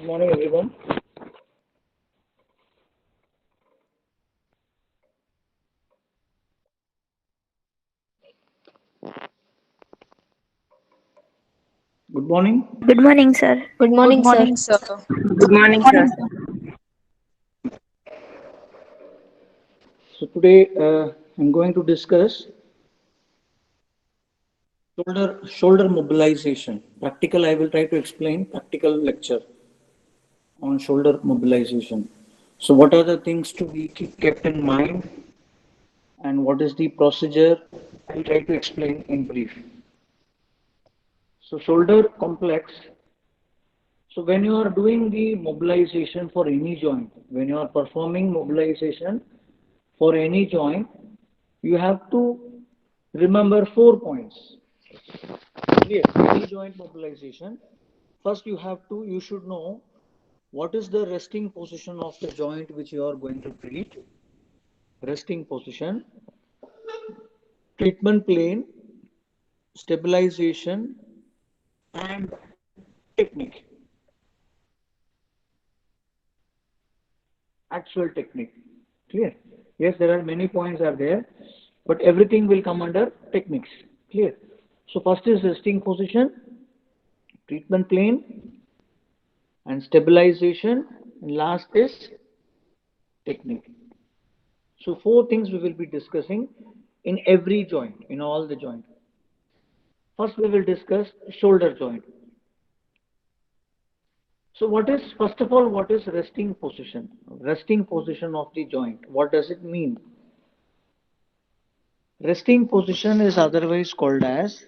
Good morning, everyone. Good morning. Good morning, sir. Good Good morning, sir. morning, sir. Good morning, sir. So today I'm going to discuss shoulder mobilization. Practical. I will try to explain practical lecture on shoulder mobilization. So what are the things to be kept in mind, and what is the procedure? I will try to explain in brief. So shoulder complex. So when you are doing the mobilization for any joint, when you are performing mobilization for any joint, you have to remember 4 points. Clear? Any joint mobilization. First, you should know what is the resting position of the joint which you are going to treat. Resting position, treatment plane, stabilization, and technique. Actual technique. Clear? Yes, there are many points are there, but everything will come under techniques. Clear? So first is resting position, treatment plane, and stabilization, and last is technique. So four things we will be discussing in every joint, in all the joint. First we will discuss shoulder joint. So first of all, what is resting position? Resting position of the joint. What does it mean? Resting position is otherwise called as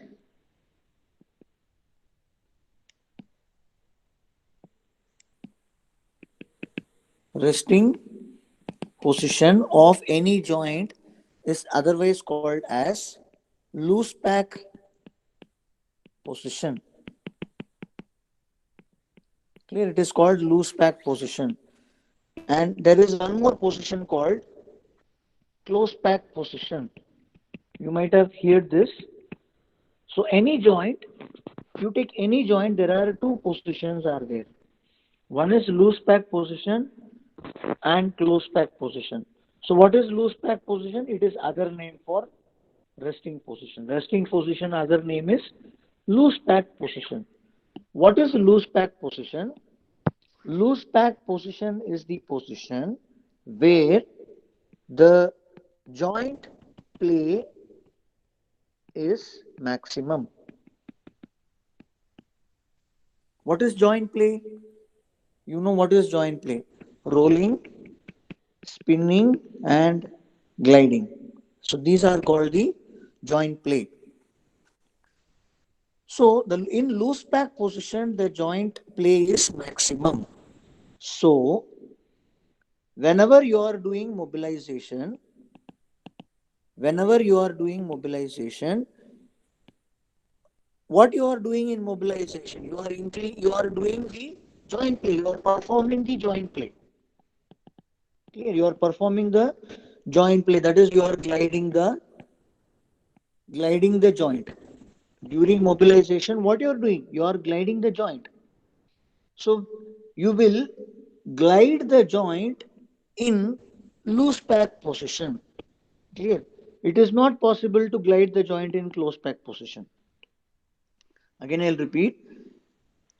resting position of any joint is otherwise called as loose pack position. Clear? It is called loose pack position. And there is one more position called close pack position. You might have heard this. So any joint, you take any joint, there are two positions are there. One is loose pack position and close pack position. So what is loose pack position? It is other name for resting position. Resting position other name is loose pack position. What is loose pack position? Loose pack position is the position where the joint play is maximum. What is joint play? You know what is joint play? Rolling, spinning, and gliding. So these are called the joint play. So in loose pack position, the joint play is maximum. So whenever you are doing mobilization, whenever you are doing mobilization, what you are doing in mobilization? You are doing the joint play. You are performing the joint play. Clear? You are performing the joint play. That is, you are gliding the joint. During mobilization, what you are doing? You are gliding the joint. So you will glide the joint in loose pack position. Clear? It is not possible to glide the joint in close pack position. Again, I'll repeat.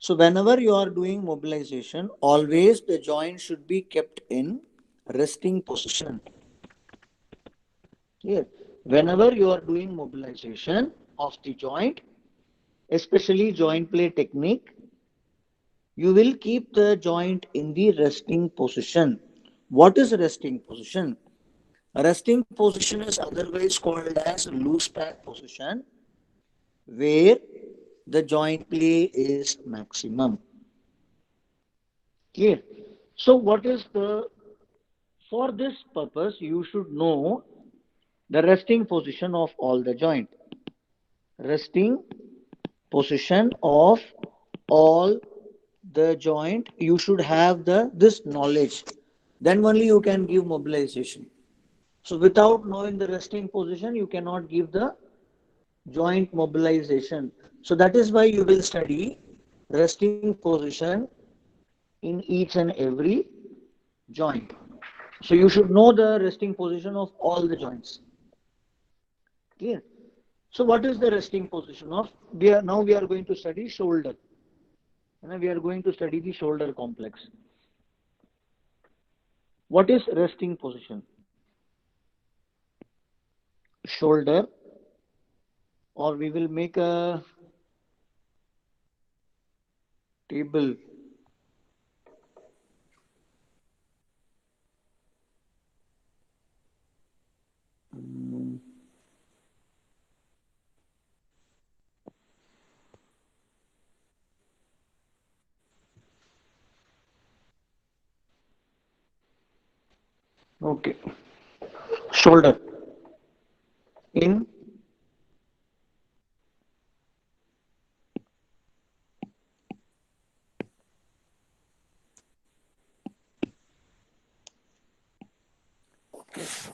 So whenever you are doing mobilization, always the joint should be kept in resting position. Clear? Whenever you are doing mobilization of the joint, especially joint play technique, you will keep the joint in the resting position. What is resting position? Resting position is otherwise called as loose pack position, where the joint play is maximum. Clear? So for this purpose, you should know the resting position of all the joint. Resting position of all the joint, you should have this knowledge. Then only you can give mobilization. So without knowing the resting position, you cannot give the joint mobilization. So that is why you will study resting position in each and every joint. So you should know the resting position of all the joints. Clear? So what is the resting position of? Now we are going to study shoulder. And we are going to study the shoulder complex. What is resting position? Shoulder, or we will make a table. Okay. Shoulder in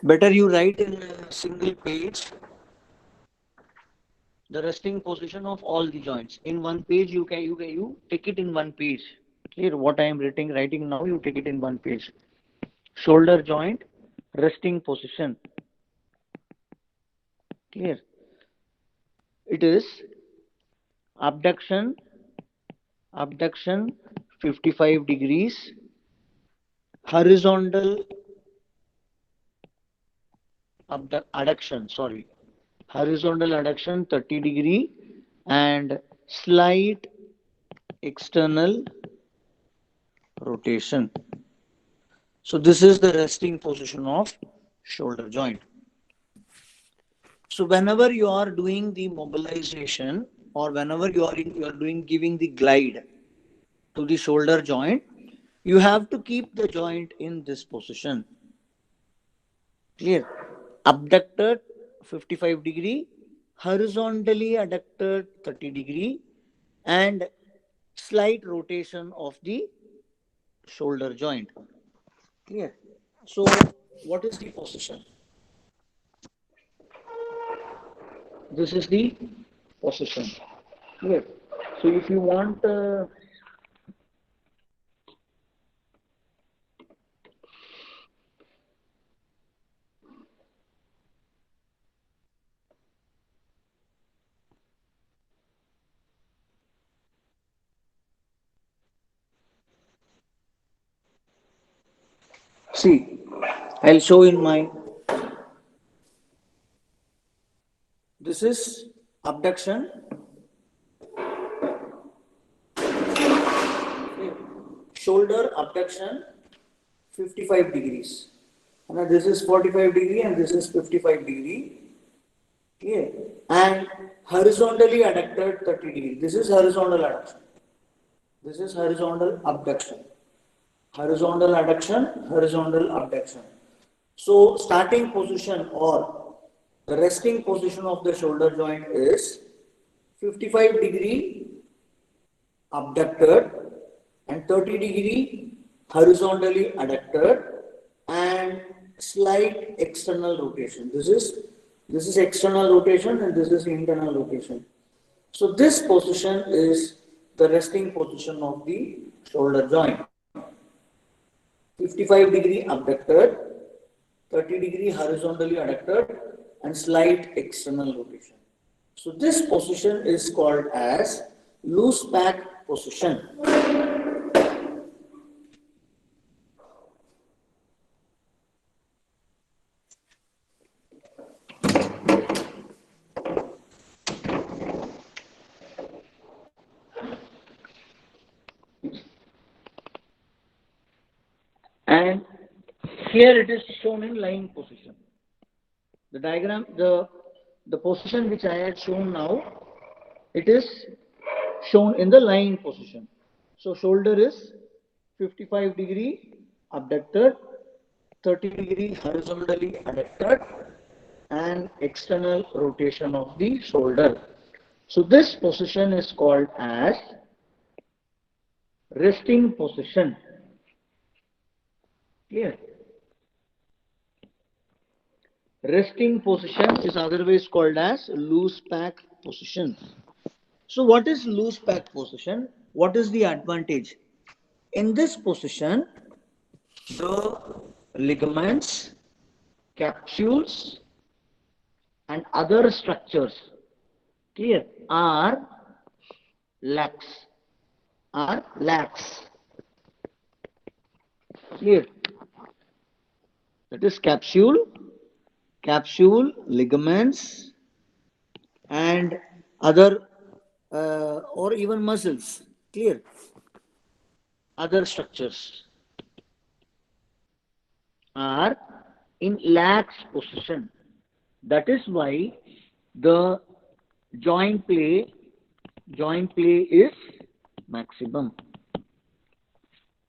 better you write in a single page the resting position of all the joints. In one page, you take it in one page. Clear? What I am writing now, you take it in one page. Shoulder joint resting position. Clear? It is abduction 55 degrees, horizontal horizontal adduction 30 degree, and slight external rotation. So this is the resting position of shoulder joint. So whenever you are doing the mobilization, or whenever you are doing giving the glide to the shoulder joint, you have to keep the joint in this position. Clear? Abducted 55 degree, horizontally adducted 30 degree, and slight rotation of the shoulder joint. Clear? So what is the position? This is the position. Clear? So if you want see, I'll show in my. This is abduction. Shoulder abduction 55 degrees. And this is 45 degree and this is 55 degree. Okay. And horizontally adducted 30 degree. This is horizontal adduction. This is horizontal abduction. Horizontal adduction, horizontal abduction. So starting position or the resting position of the shoulder joint is 55 degree abducted and 30 degree horizontally adducted and slight external rotation. This is external rotation and this is internal rotation. So this position is the resting position of the shoulder joint. 55 degree abducted, 30 degree horizontally adducted, and slight external rotation. So this position is called as loose back position. And here it is shown in lying position. The diagram, the position which I had shown now, it is shown in the lying position. So shoulder is 55 degree abducted, 30 degree horizontally adducted, and external rotation of the shoulder. So this position is called as resting position. Clear? Resting position is otherwise called as loose back position. So what is loose back position? What is the advantage? In this position, the ligaments, capsules, and other structures, clear, are lax. Are lax. Clear. That is capsule, ligaments, and other or even muscles. Clear. Other structures are in lax position. That is why the joint play is maximum.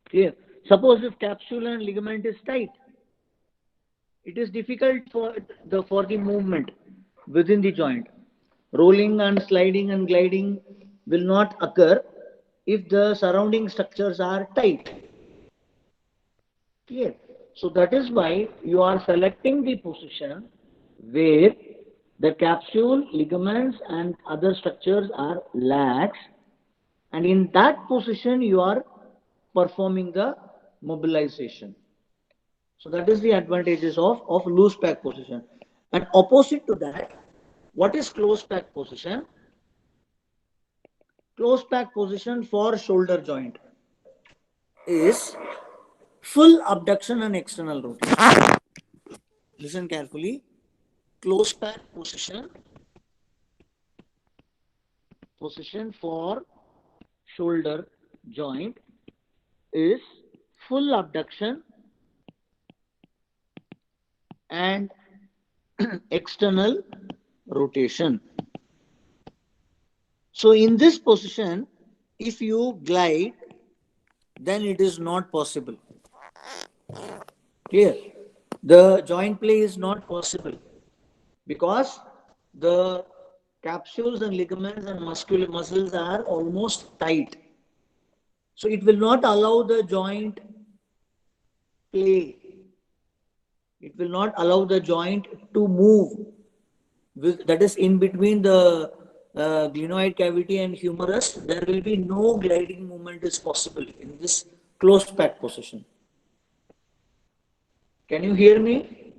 Clear. Suppose if capsule and ligament is tight, it is difficult for the movement within the joint. Rolling and sliding and gliding will not occur if the surrounding structures are tight. Clear. So that is why you are selecting the position where the capsule, ligaments, and other structures are lax, and in that position you are performing the mobilization. So that is the advantages of loose pack position. And opposite to that, what is close pack position? Close pack position for shoulder joint is full abduction and external rotation. Listen carefully. Close pack position for shoulder joint is full abduction and external rotation. So in this position, if you glide, then it is not possible. Clear? The joint play is not possible because the capsules and ligaments and muscular muscles are almost tight. So it will not allow the joint play. It will not allow the joint to move. That is in between the glenoid cavity and humerus. There will be no gliding movement is possible in this closed pack position. Can you hear me?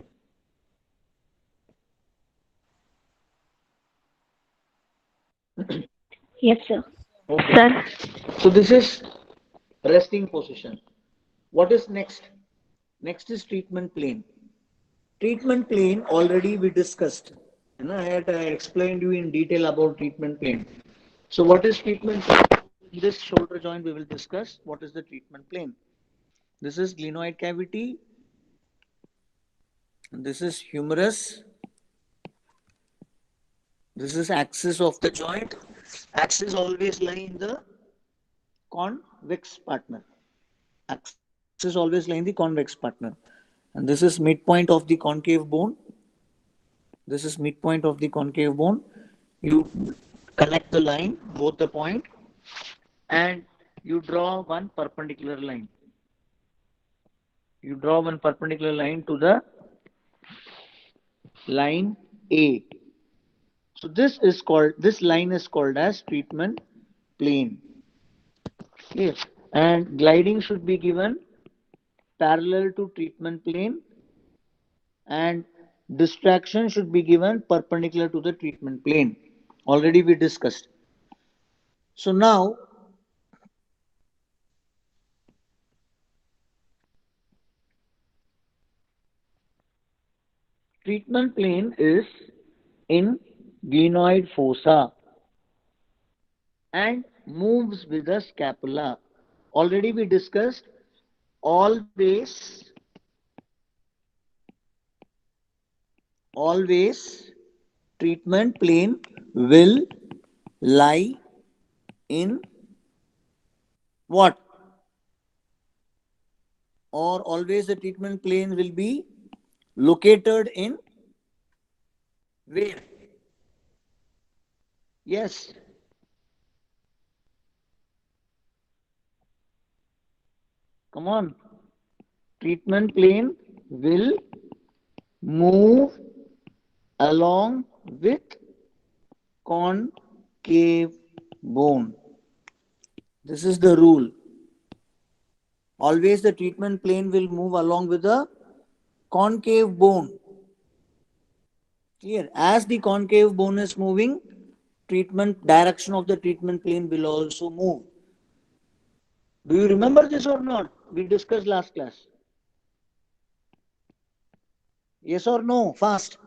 Yes, sir. Okay. Sir, So this is resting position. What is next? Next is treatment plane. Treatment plane already we discussed. And I had explained you in detail about treatment plane. So what is treatment plane? In this shoulder joint we will discuss what is the treatment plane. This is glenoid cavity. This is humerus. This is axis of the joint. Axis always lie in the convex partner. Axis always lie in the convex partner. And this is midpoint of the concave bone. This is midpoint of the concave bone. You connect the line, both the point, and you draw one perpendicular line. You draw one perpendicular line to the line A. So this line is called as treatment plane. Yes. And gliding should be given parallel to treatment plane, and distraction should be given perpendicular to the treatment plane. Already we discussed. So now treatment plane is in glenoid fossa and moves with the scapula. Already we discussed, always treatment plane will lie in what? Or always the treatment plane will be located in where? Yes. Come on. Treatment plane will move along with concave bone. This is the rule. always the treatment plane will move along with the concave bone. Clear? As the concave bone is moving, treatment direction of the treatment plane will also move. Do you remember this or not? We discussed last class. Yes or no? Fast.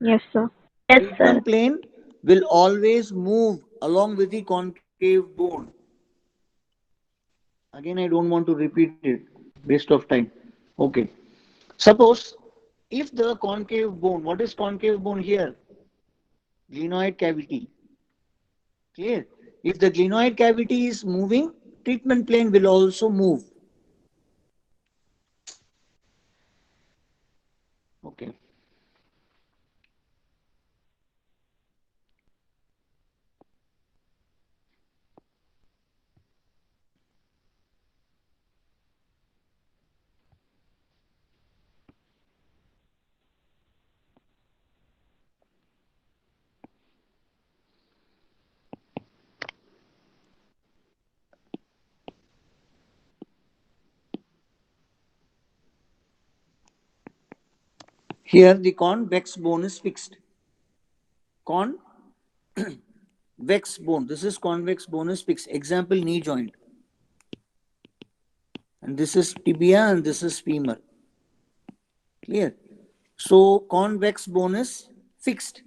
Yes, sir. Yes, sir. Treatment plane will always move along with the concave bone. Again, I don't want to repeat it. Waste of time. Okay. Suppose if the concave bone, what is concave bone here? Glenoid cavity. Clear? If the glenoid cavity is moving, treatment plane will also move. Okay. Here the convex bone is fixed. Convex bone. This is convex bone is fixed. Example, knee joint. And this is tibia and this is femur. Clear? So convex bone is fixed.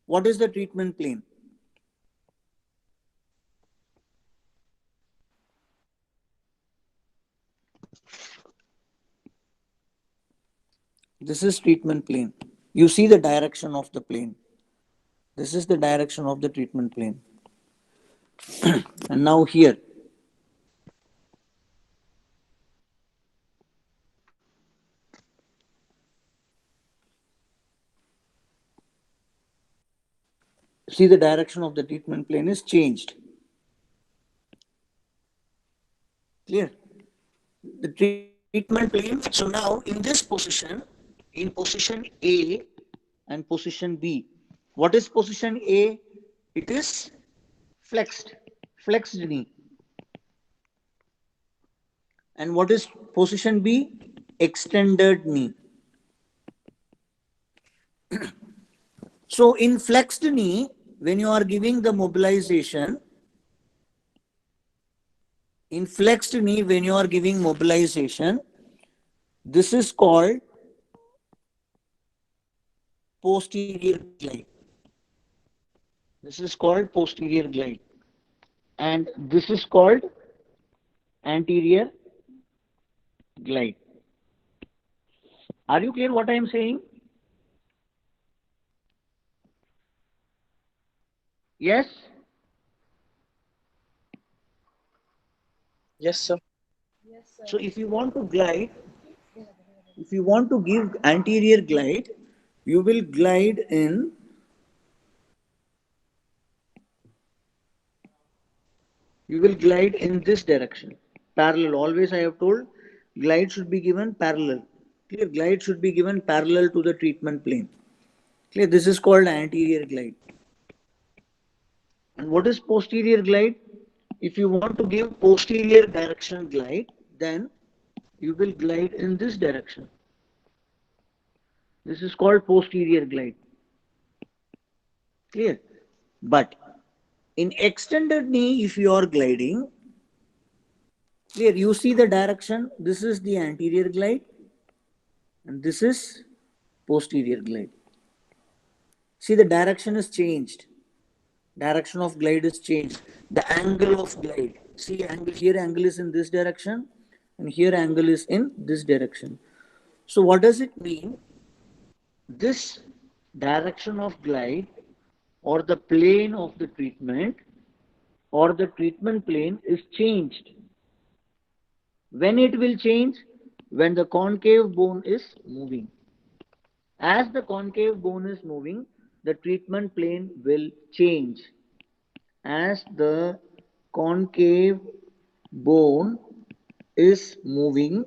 What is the treatment plane? This is treatment plane. You see the direction of the plane. This is the direction of the treatment plane. And now here. See the direction of the treatment plane is changed. Clear? The treatment plane. So now in this position, in position A and position B, what is position A? It is flexed knee. And what is position B? Extended knee. So in flexed knee, when you are giving the mobilization, in flexed knee, when you are giving mobilization, this is called posterior glide. This is called posterior glide. And this is called anterior glide. Are you clear what I am saying? Yes? Yes, sir. So if you want to glide, if you want to give anterior glide, you will glide in this direction. Parallel. Always I have told glide should be given parallel. Clear? Glide should be given parallel to the treatment plane. Clear? This is called anterior glide. And what is posterior glide? If you want to give posterior direction glide, then you will glide in this direction. This is called posterior glide. Clear? But in extended knee, if you are gliding, clear, you see the direction. This is the anterior glide and this is posterior glide. See, the direction is changed. Direction of glide is changed. The angle of glide. See, angle here, angle is in this direction, and here angle is in this direction. So what does it mean? This direction of glide or the plane of the treatment or the treatment plane is changed. When it will change? When the concave bone is moving. As the concave bone is moving, the treatment plane will change. As the concave bone is moving,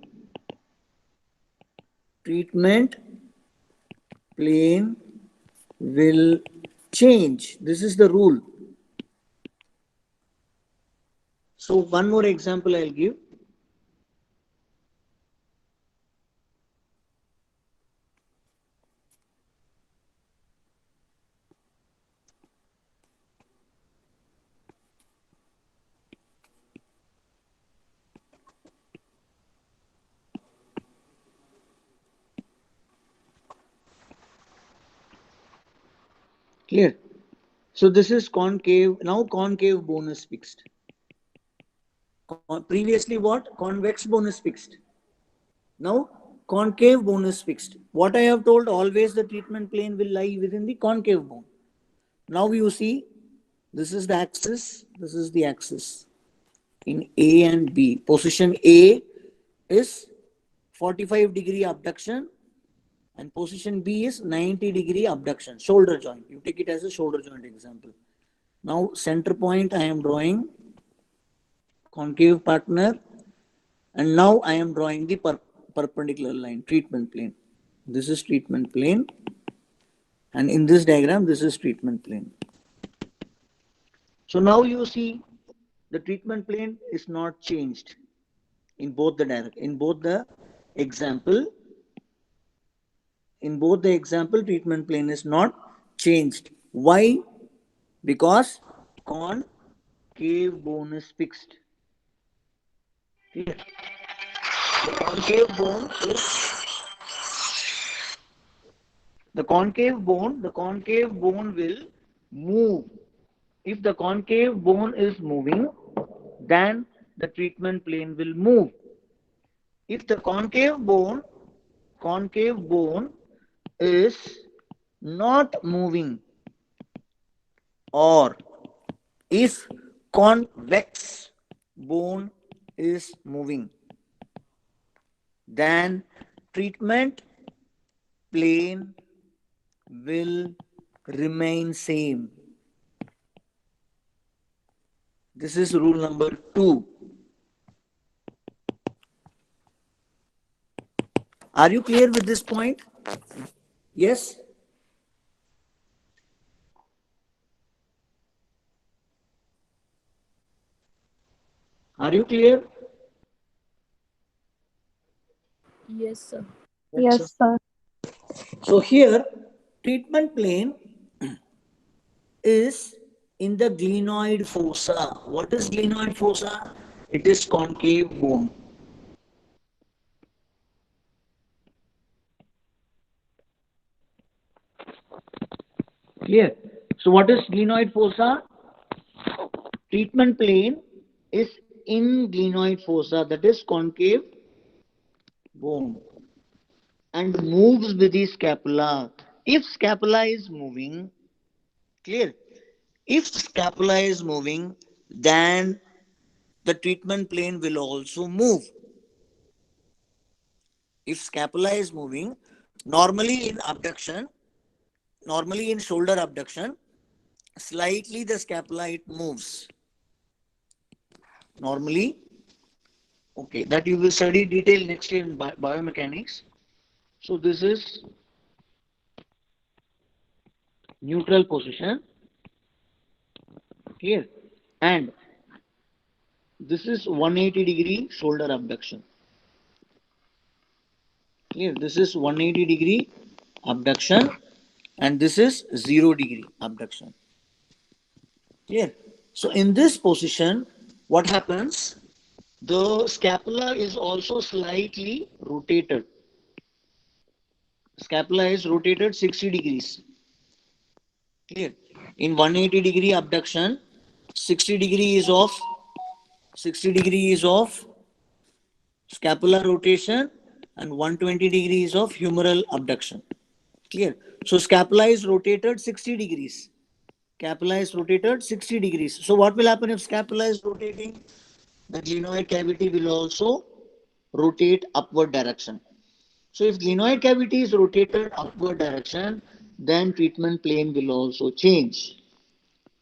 treatment plane will change. This is the rule. So one more example I'll give. Clear? So this is concave. Now concave bone is fixed. Previously what? Convex bone is fixed. Now concave bone is fixed. What I have told, always the treatment plane will lie within the concave bone. Now you see, this is the axis, this is the axis in A and B. Position A is 45-degree abduction and position B is 90-degree abduction, shoulder joint. You take it as a shoulder joint example. Now center point I am drawing, concave partner, and now I am drawing the perpendicular line, treatment plane. This is treatment plane, and in this diagram this is treatment plane. So now you see the treatment plane is not changed in both the example. In both the example, treatment plane is not changed. Why? Because concave bone is fixed. Clear? The concave bone is the concave bone will move. If the concave bone is moving, then the treatment plane will move. If the concave bone is not moving, or if convex bone is moving, then treatment plane will remain same. This is rule number 2. Are you clear with this point? Yes? Are you clear? Yes, sir. Yes, sir. So here, treatment plane is in the glenoid fossa. What is glenoid fossa? It is concave bone. Clear? So what is glenoid fossa? Treatment plane is in glenoid fossa, that is concave bone, and moves with the scapula. If scapula is moving, clear? If scapula is moving, then the treatment plane will also move. If scapula is moving, normally in abduction, normally in shoulder abduction, slightly the scapula it moves. Normally, okay, that you will study detail next year in biomechanics. So this is neutral position, clear? And this is 180-degree shoulder abduction. Clear? This is 180-degree abduction and this is 0-degree abduction. Clear? So in this position, what happens? The scapula is also slightly rotated. Scapula is rotated 60 degrees. Clear? In 180-degree abduction, 60 degree is of 60 degree is of scapular rotation and 120 degrees of humeral abduction. Clear? So scapula is rotated 60 degrees. Scapula is rotated 60 degrees. So what will happen if scapula is rotating? The glenoid cavity will also rotate upward direction. So if glenoid cavity is rotated upward direction, then treatment plane will also change.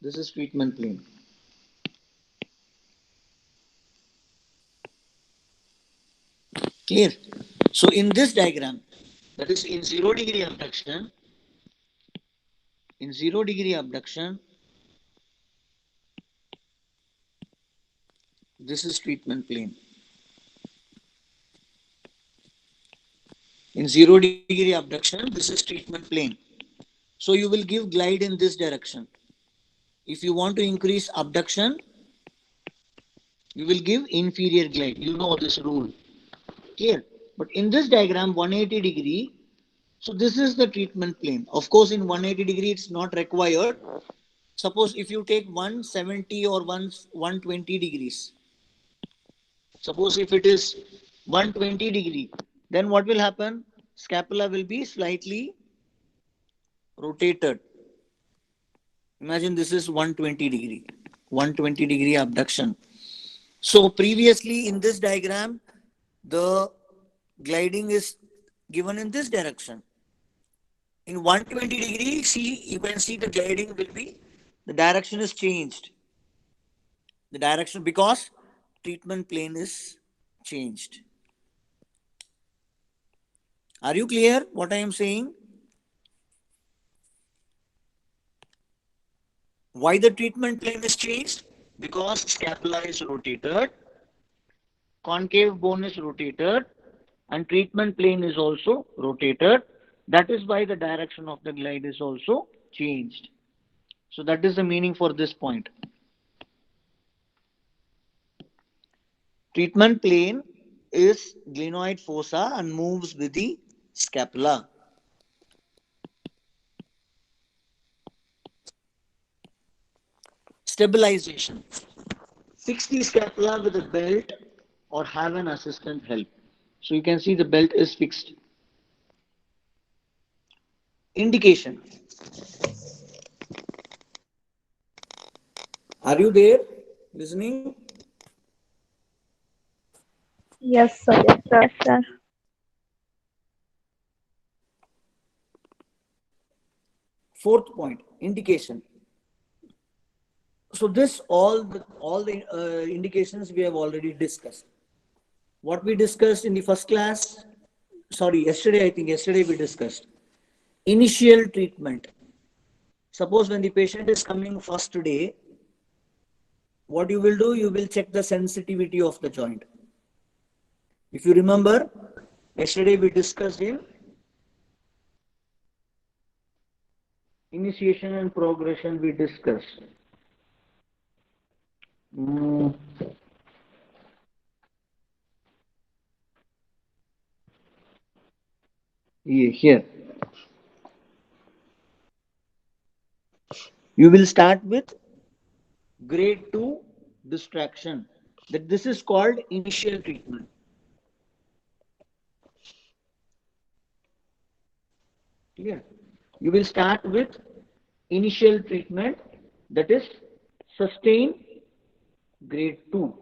This is treatment plane. Clear? So in this diagram, that is in 0-degree abduction, in 0-degree abduction, This is treatment plane. In 0 degree abduction, this is treatment plane. So you will give glide in this direction. If you want to increase abduction, you will give inferior glide. You know this rule. Clear? But in this diagram, 180 degree, so this is the treatment plane. Of course, in 180 degree, it's not required. Suppose if you take 170 or 120 degrees, suppose if it is 120 degree, then what will happen? Scapula will be slightly rotated. Imagine this is 120 degree abduction. So previously in this diagram, the gliding is given in this direction. In 120 degree, see, you can see the gliding will be, the direction is changed. The direction, because treatment plane is changed. Are you clear what I am saying? Why the treatment plane is changed? Because scapula is rotated, concave bone is rotated, and treatment plane is also rotated. That is why the direction of the glide is also changed. So that is the meaning for this point. Treatment plane is glenoid fossa and moves with the scapula. Stabilization. Fix the scapula with a belt or have an assistant help. So you can see the belt is fixed. Indication. Are you there listening? Yes, sir. Yes, sir. Fourth point, indication. So this all the indications we have already discussed. What we discussed in the first class, sorry, yesterday, I think yesterday we discussed initial treatment. Suppose when the patient is coming first day, what you will do, you will check the sensitivity of the joint. If you remember, yesterday we discussed in initiation and progression, we discussed. Here. You will start with grade 2 distraction. That this is called initial treatment. Clear? You will start with initial treatment, that is sustained grade 2.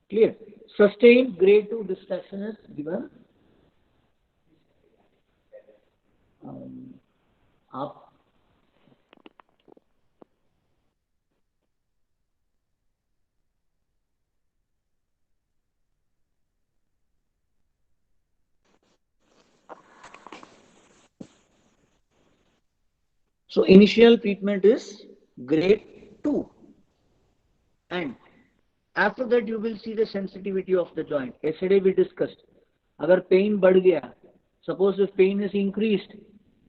Clear? Sustained grade 2 distraction is given up. So initial treatment is grade 2, and after that you will see the sensitivity of the joint. Yesterday we discussed, agar pain बढ़ गया, suppose if pain is increased,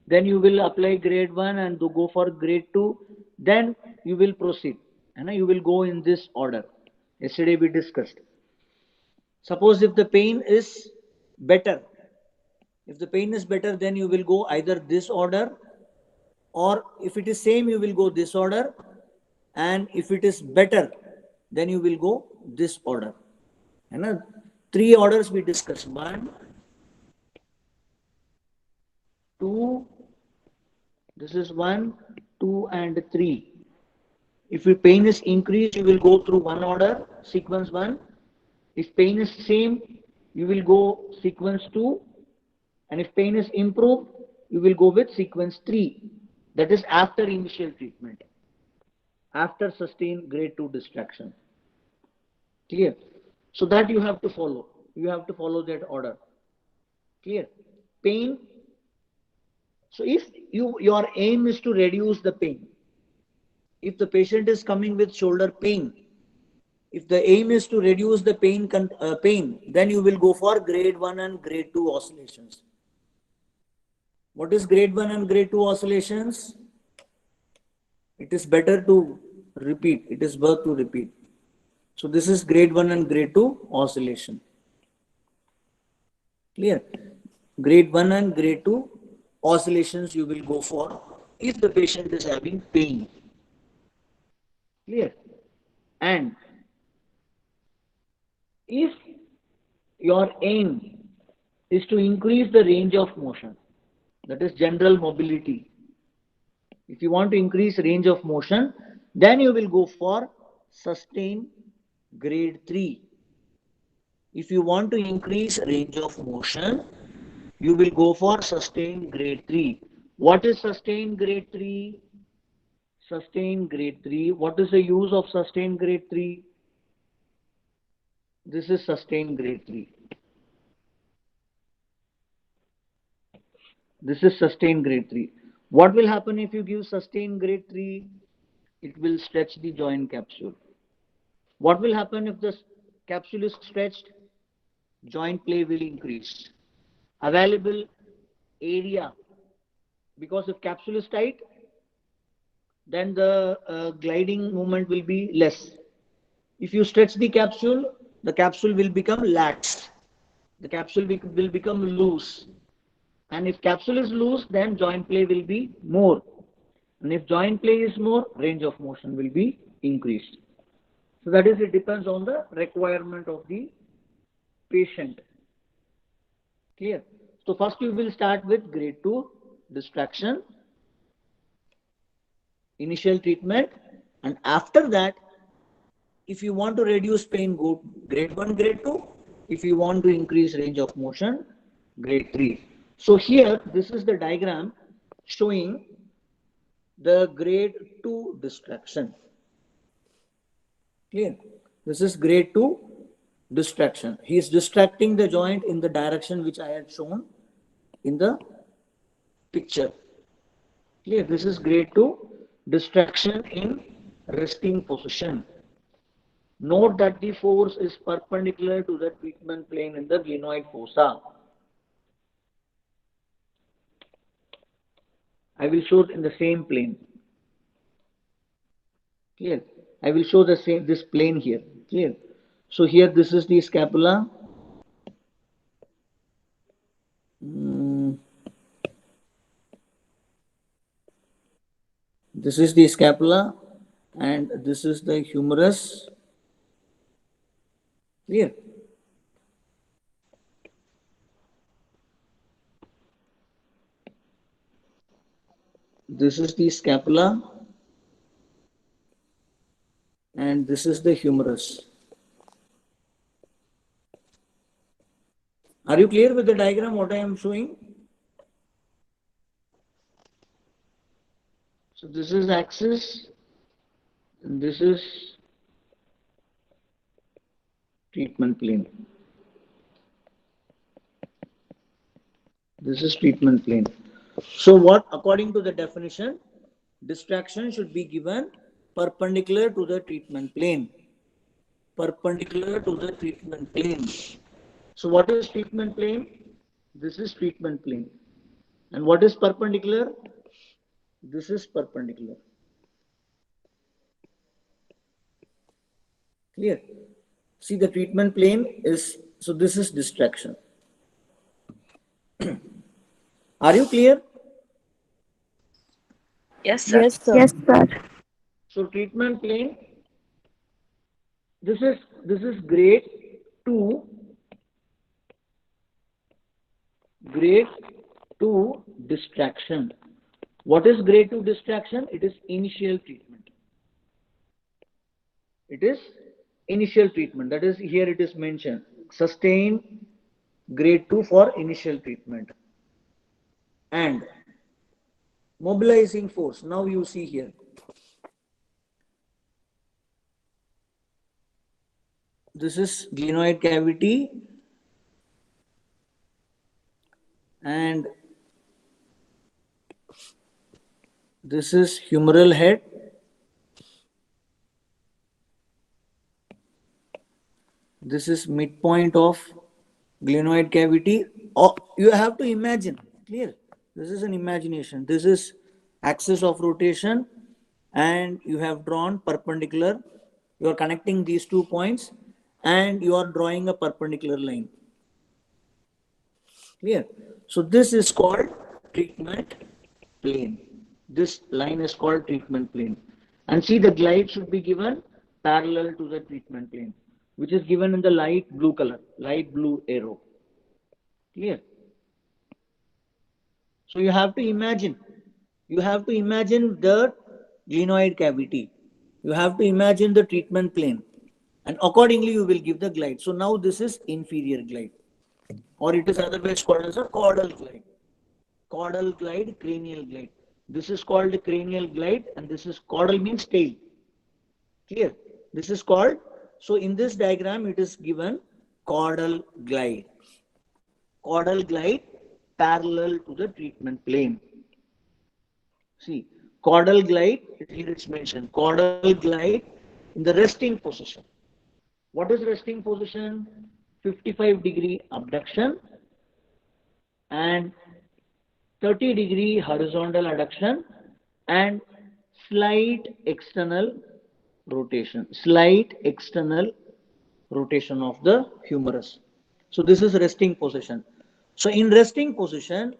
then you will apply grade 1 and go for grade 2, then you will proceed, and you will go in this order. Yesterday we discussed. Suppose if the pain is better, then you will go either this order, or if it is same, you will go this order, and if it is better, then you will go this order. And 3 orders we discussed. 1, 2, this is 1, 2, and 3. If your pain is increased, you will go through one order, sequence 1. If pain is same, you will go sequence 2. And if pain is improved, you will go with sequence 3. That is after initial treatment, after sustained grade 2 distraction. Clear? So that you have to follow. You have to follow that order. Clear? Pain. So if your aim is to reduce the pain, if the patient is coming with shoulder pain, If the aim is to reduce the pain, then you will go for grade 1 and grade 2 oscillations. What is grade 1 and grade 2 oscillations? It is better to repeat. It is worth to repeat. So this is grade 1 and grade 2 oscillation. Clear? Grade 1 and grade 2 oscillations you will go for if the patient is having pain. Clear? And if your aim is to increase the range of motion, that is general mobility. If you want to increase range of motion, then you will go for sustained grade 3. If you want to increase range of motion, you will go for sustained grade 3. What is sustained grade 3? Sustained grade 3. What is the use of sustained grade 3? This is sustained grade 3. This is sustained grade 3. What will happen if you give sustained grade 3? It will stretch the joint capsule. What will happen if the capsule is stretched? Joint play will increase. Available area, because if capsule is tight, then the gliding movement will be less. If you stretch the capsule will become lax. The capsule will become loose. And if capsule is loose, then joint play will be more. And if joint play is more, range of motion will be increased. So that is, it depends on the requirement of the patient. Clear? So first you will start with grade 2 distraction, initial treatment, and after that, if you want to reduce pain, go grade 1, grade 2. If you want to increase range of motion, grade 3. So here, this is the diagram showing the grade 2 distraction. Clear? This is grade 2 distraction. He is distracting the joint in the direction which I had shown in the picture. Clear? This is grade 2 distraction in resting position. Note that the force is perpendicular to the treatment plane in the glenoid fossa. I will show it in the same plane. Clear? I will show this plane here. Clear? So here this is the scapula. This is the scapula and this is the humerus. Clear? This is the scapula and this is the humerus. Are you clear with the diagram what I am showing? So this is axis and this is treatment plane. This is treatment plane. So what, according to the definition, distraction should be given perpendicular to the treatment plane. Perpendicular to the treatment plane. So what is treatment plane? This is treatment plane. And what is perpendicular? This is perpendicular. Clear? See, the treatment plane is, so this is distraction. Are you clear? Yes, sir. Yes, sir. Yes, sir. So treatment plane, this is grade 2. Grade 2 distraction. What is grade 2 distraction? It is initial treatment. It is initial treatment. That is, here it is mentioned. Sustained grade 2 for initial treatment. And mobilizing force. Now you see here. This is glenoid cavity and this is humeral head This is midpoint of glenoid cavity. Or you have to imagine, clear? This is an imagination. This is axis of rotation, and you have drawn perpendicular. You are connecting these 2 points, and you are drawing a perpendicular line. Clear? So this is called treatment plane. This line is called treatment plane. And see, the glide should be given parallel to the treatment plane, which is given in the light blue color, light blue arrow. Clear? So you have to imagine the glenoid cavity. You have to imagine the treatment plane, and accordingly you will give the glide. So now this is inferior glide, or it is otherwise called as a caudal glide. Caudal glide, cranial glide. This is called cranial glide, and this is caudal means tail. Clear? This is called, so in this diagram it is given caudal glide. Caudal glide parallel to the treatment plane. See, caudal glide, here it's mentioned, caudal glide in the resting position. What is resting position? 55-degree abduction and 30-degree horizontal adduction and slight external rotation. Slight external rotation of the humerus. So this is resting position. So in resting position,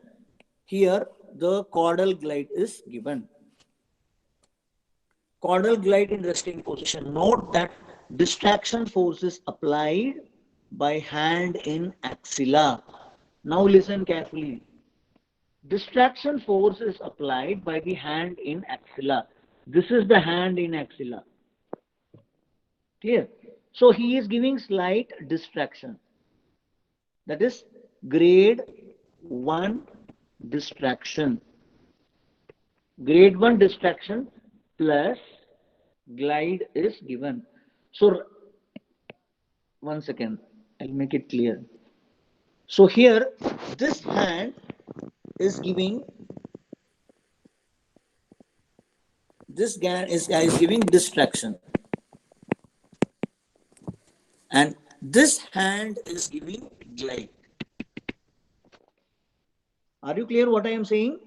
here the caudal glide is given. Caudal glide in resting position. Note that distraction force is applied by hand in axilla. Now listen carefully. Distraction force is applied by the hand in axilla. This is the hand in axilla. Clear? So he is giving slight distraction. That is grade 1 distraction. Grade 1 distraction plus glide is given. So, one second, I'll make it clear. So here, this hand is giving, this guy is giving distraction, and this hand is giving glide. Are you clear what I am saying?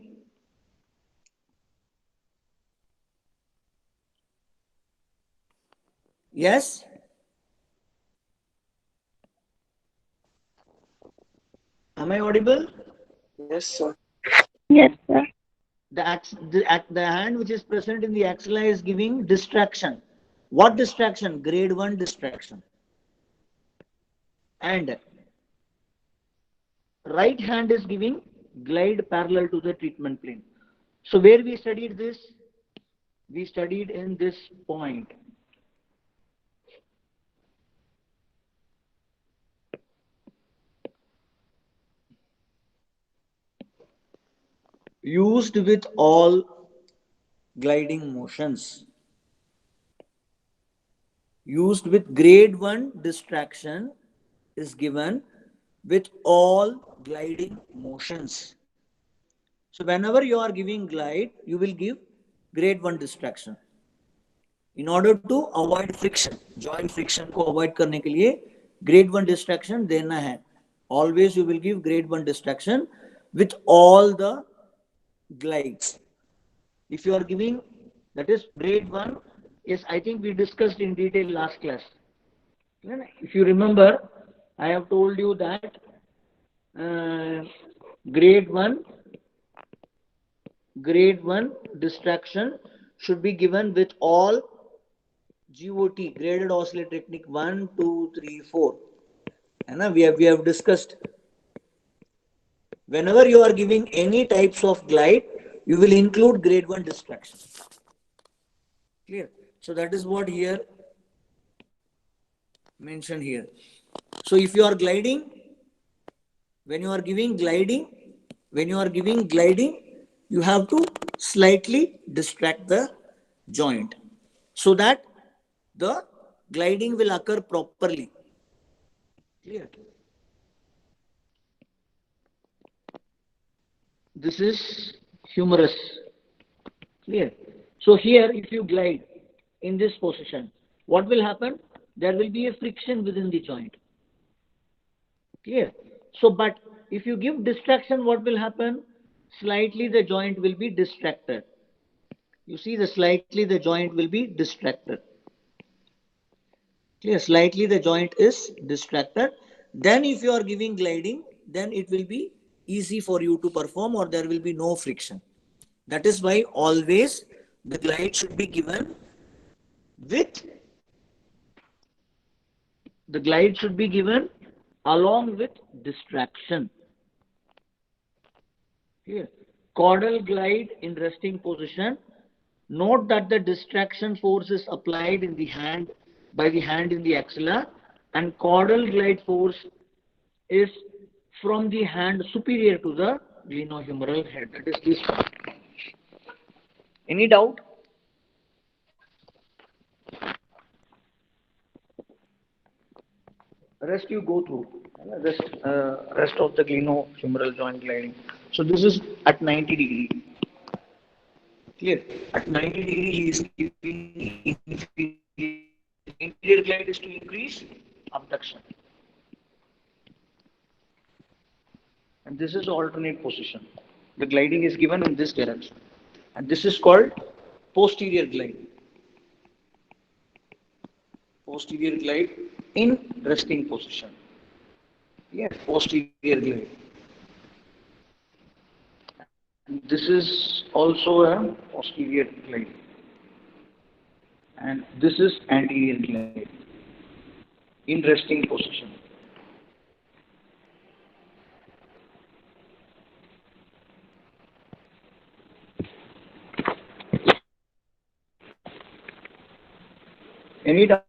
Yes? Am I audible? Yes, sir. Yes, sir. The hand which is present in the axilla is giving distraction. What distraction? Grade 1 distraction. And right hand is giving glide parallel to the treatment plane. So where we studied this? We studied in this point. Used with all gliding motions. Used with grade 1 distraction is given with all gliding motions. So whenever you are giving glide, you will give grade 1 distraction. In order to avoid friction, joint friction को avoid करने के लिए grade 1 distraction देना है. Always you will give grade 1 distraction with all the glides. If you are giving, that is grade 1, yes, I think we discussed in detail last class. If you remember, I have told you that grade 1 distraction should be given with all GOT, graded oscillator technique 1, 2, 3, 4. And we have discussed. Whenever you are giving any types of glide, you will include grade 1 distraction. Clear? So that is what here mentioned here. So if you are gliding, when you are giving gliding, you have to slightly distract the joint so that the gliding will occur properly. Clear? This is humerus. Clear? So here, if you glide in this position, what will happen? there will be a friction within the joint. Clear? So, but if you give distraction, what will happen? Slightly the joint will be distracted. You see, slightly the joint will be distracted. Clear? Slightly the joint is distracted. Then if you are giving gliding, then it will be easy for you to perform, or there will be no friction. That is why always the glide should be given with the glide should be given along with distraction. Here, caudal glide in resting position. Note that the distraction force is applied in the hand by the hand in the axilla, and caudal glide force is from the hand superior to the glenohumeral head. That is this one. Any doubt? Rest you go through. Rest of the glenohumeral joint gliding. So this is at 90 degree. Clear? At 90 degree, he is giving inferior. Inferior glide is to increase abduction. And this is alternate position. The gliding is given in this direction. And this is called posterior glide. Posterior glide in resting position. Yes, posterior glide. This is also a posterior glide. And this is anterior glide in resting position. Any doubt?